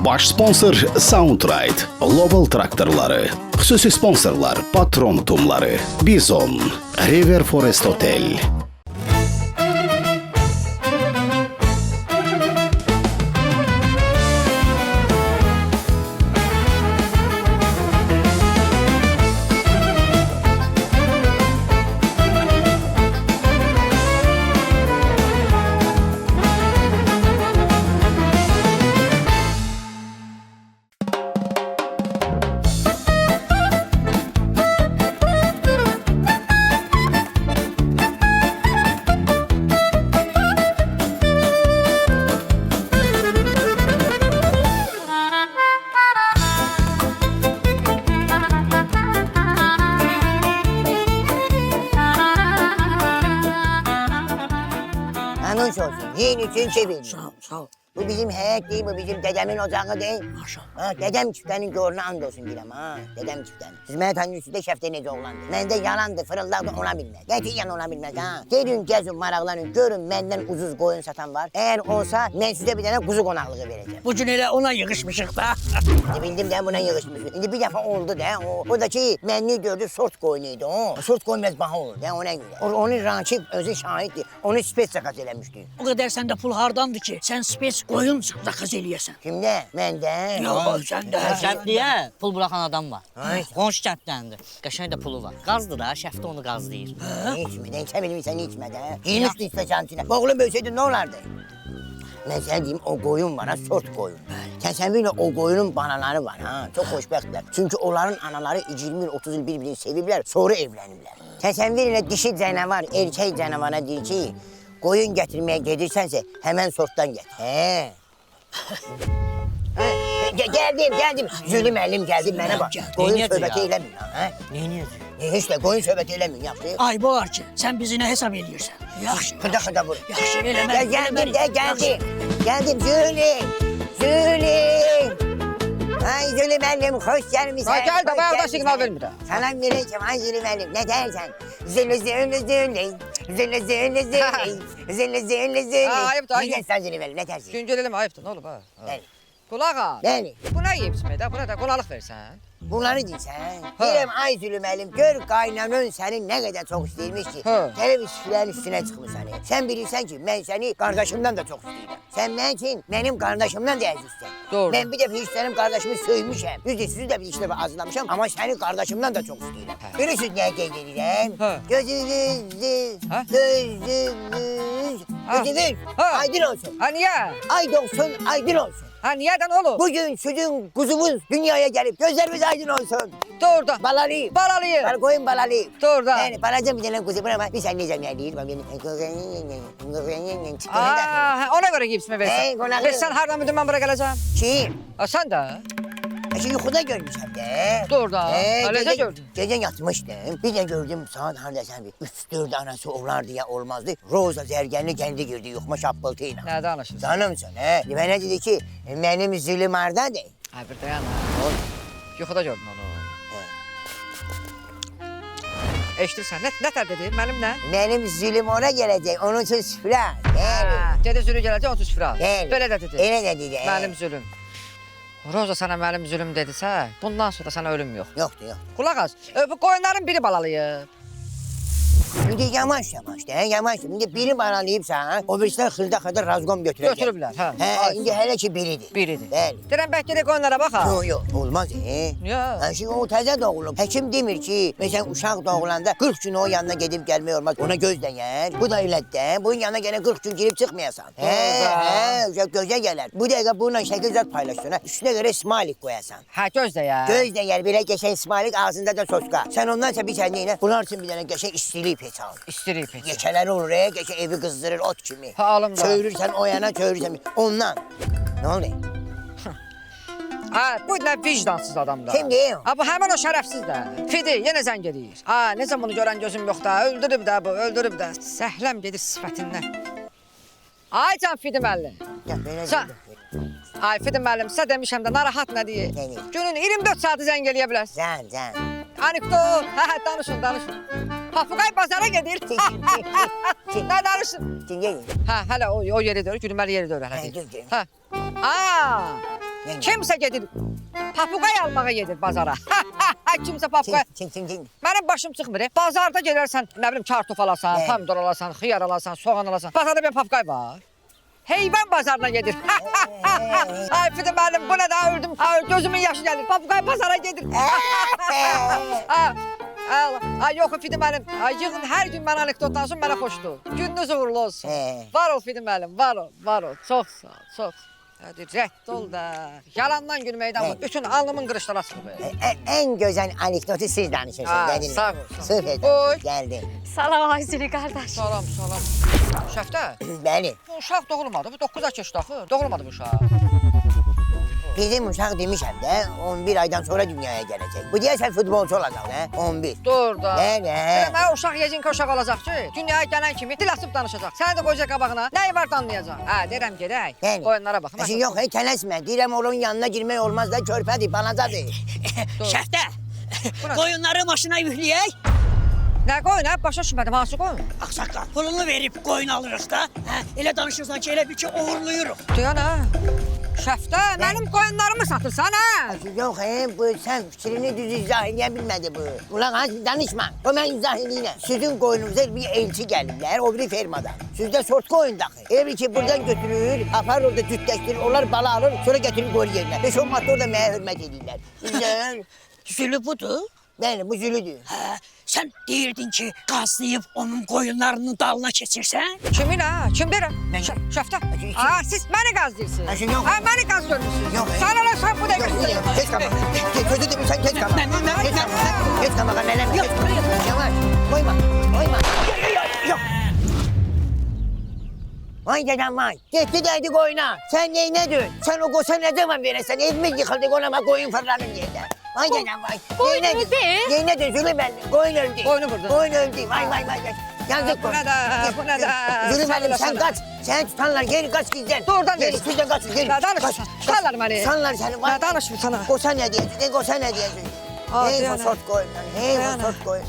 Baş sponsor Soundride, Global Traktorları, xüsusi sponsorlar Patron Tumları, Bizon, River Forest Hotel. Anons olsun. Yiyin için çevirin. Sağ ol, sağ ol. Bu bizim heyet değil, bu bizim dedemin ocağı değil. Maşallah. Ha, dedem çiftlerin görünü and olsun biləm ha. Dedem çiftlerin. Siz mənə tanıyorsunuz da şəfte necə oğlandı. Məndə yalandı, fırıldadı ona bilməz. Qətiyyən ona bilməz ha. Gelin, gəzin, maraqlanın, görün məndən ucuz qoyun satan var. Eğer olsa mən sizə bir dənə quzu qonaqlığı verəcəm. Bugün elə ona yığışmışıq da. Bildim de buna yığışmışsın. İndi bir defa oldu da o da ki mənni gördü sort koyunuydu o. Sort koyun biraz baha olur da ona göre. Onun rakip özü şahitdi. Onu spes zakat eləmişdi. O kadar sende pul hardandı ki sen spes koyun zakaz eləyəsən. Kimdə? Məndə. Yok sen de. Kəndliyə pul buraxan adam var. Ay. Qonşu kənddəndir. Qəşəng də pulu var. Qazdır da, şəfdə onu qazlayır. İçmədən, sən bilmirsən içmədən. Girmişdi istəsən içinə. Oğlum ölsəydi nə olardı? Mən sənə deyim, o qoyun var ha, sort qoyun. Sən bilin, o qoyunun banaları var ha, çok xoşbəxtlər. Çünki onların anaları 20 il, 30 il bir-birini seviblər, sonra evləniblər. Sən bilin, dişi canavar, erkək canavara deyir ki, qoyun gətirməyə gedirsənsə, həmən sortdan get. He. Geldim. Zülüm əlim gəldi mənə bax. Qoyun söhbəti eləmin ha. Neyniyəcək? Heç də qoyun söhbəti eləmin, yaxşı. Ay bu arçı sen bizi ne hesap ediyorsun? Yaxşı. Xıda vur. Yaxşı eləmə. Geldim Zülüm. Ay Zülüm əlim, xoş gəlmişsən. Ha gel de bayağı da signal vermir ha. Salam vereceğim ay Zülüm əlim, ne dersen? Zülüm. Ha, ayıp da, ayıp. Ne dersen Zülüm əlim, ne dersin? Güncelelim ayıptır ne olur ha. Bəli. Kulak al. Bəli. Bu ne yiyip içmeye buna da kolaylık versen. Bunları deyirsən. Ha. Deyirəm ay Zülüm əlim, gör qaynanın səni nə qədər çox istəyirmiş ki, Ha. gəlib üstlərin üstünə çıxmışsan. Sən bilirsən ki, mən səni qardaşımdan da çox istəyirəm. Sən mən üçün mənim qardaşımdan da əzizsən. Doğru. Mən bir dəfə hiç sənin qardaşımı söymüşəm. Düzdür, sizi də bir iki dəfə azlamışam, amma səni qardaşımdan da çox istəyirəm. Bilirsiniz nəyə qeyd edirəm? Ha. Ha? Gözünüz Ha. aydın olsun. Ha niye? Ay doğsun, aydın olsun. Ha niyeden oğlum? Bugün sizin kuzumuz dünyaya gelip gözlerimiz aydın olsun. Doğrudan. Balalıyım. Balalıyım. Bal koyun balalıyım. Doğrudan. Yani balacağım bir tane kuzu bana bak. Bir sen diyeceğim yani değil. Aa, ona göre yiyip içmeye Hey, versen. konak Peki sen hardan müdür ben buraya geleceğim? Kim? Ha sen de. Şimdi yukarıda görmüşüm de. Doğrudan. Öylece gördün. Gece yatmıştım. Bir de gördüm saat harda sen bir 3-4 anası olardı ya olmazdı. Roza zergenli kendi girdi yukma şapıltıyla. Nerede anlaşılsın? Tanımsın he. Bana dedi ki benim zülüm arda de. Ha bir dayan ha. Yuxuda gördün onu. Eşitirsən, nə tər dedi, mənim nə? Benim zülüm ona gelecek. Onun için süfra. Ha, dedi zülüm gələcək, 30 fira. Bəli. Belə də dedi. Elə də dedi. Mənim zülüm. Roza sana mənim zülüm dedisə, bundan sonra sana ölüm yox. Yoktu. Qulaq as, bu qoyunların biri balalayıb. Şimdi yavaş de yavaş. Şimdi biri banalayıpsa o birisinden hırda kadar razgom götürecek. Götürüblər, hə. He, şimdi hele ki biridir. Biridir. Bəli. Deyirəm, bəlkə də qoyunlara bax ha. Yok olmaz Ya. Ha, şimdi o təzə doğulub. Hekim demir ki mesela uşaq doğulanda 40 gün o yanına gidip gelme olmaz. Ona göz değer. Bu da öyle de. Bunun yanına gene 40 gün girip çıkmayasan. Uşaq göze gelir. Bu dakika bununla şekil zat paylaşsın. Üstüne göre smalik koyasan. Hə, gözlə ya. Göz değer bile geçen smalik ağzında da soska. Sen ondan sonra bir kendine bunlar için bir tane geçen istili peç al. İstirik peki. Geçeleri olur ya, geçe evi kızdırır ot kimi. Ha, alım da. Çövürürsen o yana, çövürürsen ondan. Ne oldu? Ha, bu nə vicdansız adamdır. Kim değil o? Ha, bu həmin o şərəfsiz də. Fidi, yenə zəng edir. Ha, necə bunu görən gözüm yox da, öldürüb də bu, öldürüb də. Səhləm gedir sifətindən. Ay can Fidi müəllim. Ya böyle Sen- Ay Fidi müəllim, sizə demişəm də narahat nə deyir? Ne deyir? Günün 24 saatı zəng eləyə bilərsən. Sen. Anekdot, hə, danışın. Papuqay bazara gedir. Nə danışın? Kim gel? Hə, hələ o yeri döyür, gülməli yeri döyür hələ. Hə, dur, dur. Hə. Aa, Yəni. Kimsə gedir, papuqay almağa gedir bazara. Kimsə papuqay. Kim. Mənim başım çıxmır. Bazarda gedərsən, nə bilim, kartof alasan, pomidor alasan, xiyar alasan, soğan alasan. Bazarda bir papuqay var. Heyvan bazarına gedir. Ay Fidi müəllim, bu nə daha öldüm. Gözümün yaşı gəlir. Papuqay bazara gedir. Ay yox Fidi müəllim. Yığın hər gün mən anekdotdan sonra mənə xoşdur. Gününüz uğurlu olsun. Var ol Fidi müəllim, var ol. Çox sağ ol, çox. Hadi rədd ol da. Yalandan gülməkdən bütün alnımın qırışları açılıb. En güzel anekdotu siz danışırsınız. Sağ ol. Süper. Oy. Geldi. Salam Ayzili qardaş. Salam. Şəftə, Bəli. bu uşaq doğulmadı. Bu 9 ay keçdi axı. Doğulmadı bu uşaq. Bizim uşaq demişəm də 11 aydan sonra dünyaya gələcək. Bu deyəsən futbolçu olacaq da 11. Dur da. Nə? Mən uşaq yecinka uşaq olacaq ki, dünyaya gələn kimi dil açıb danışacaq. Səni də qoyacaq qabağına. Nəyi var danlayacaq? Deyirəm gedək. Yəni. Oyunlara baxım. Şimdi yok tələsmə. Deyirəm onun yanına girmək olmaz da körpədir, balacadır. Şəhdə, Bu nə? qoyunları maşına yükləyək. Nə qoyun, başa düşmədim, hansı qoyun? Ağsaqqal, pulunu verib qoyun alırıq da. Elə danışırsan ki, elə bir ki, oğurluyuruq. Duyan ha. Şəftə, mənim qoyunlarımı satırsan ha? Yok bu sen fikrini düz izah edə bilmədi bu. Ulan az danışma. O mən izah edeyim. Sizin qoyununuza bir elçi gəlirlər, o biri fermadan. Sizdə sort qoyun daxı. Elə ki buradan götürür, apar orada cütləşdirir, onlar bala alır, sonra getirir qoyun yerinə. 5-10 manat orada mənə hörmət edirlər. Güzel. Zülü budur. Bəli, bu zülüdür. Sən deyirdin ki, qazlayıb onun qoyunlarının dalına keçirsən. Kimin ha? Kimdir ha? Mən- Şəftə. Kim? Siz məni qazlayırsınız. Şimdi yok. Məni qazdırmışsınız. Yok. Sən ola sən bu dəqiqə. Geç kamağa. Sözü demişsen geç kamağa. Geç kamağa. Geç kamağa. Nenem geç kamağa. Yavaş. Koyma. Yok. Vay dedem vay. Gitti deydi koyuna. Sen neyine dön? Sen o koça ne zaman verirsen? Evimiz yıkıldı konama koyun fırlanın yerine. Vay dedem vay. Koyun Neyine öldü. dön? Neyine dön? Söyle ben. Koyun öldü. Koyunu vurdu. Koyun öldü. Vay. Yazık Bu ne de, bu ne de? Yürü benim sen Sana. kaç. Sen tutanlar geri kaç gizlen. Doğrudan geri. geri. Sizden kaçın geri. Ya danışma. Tutarlar beni. Sanlar seni. Ya danışma sana. Koça ne diyeceksin? Koça ne diyeceksin? Aa, Hey Diana. bu sort koyun. Hey bu Diana. sort koyun.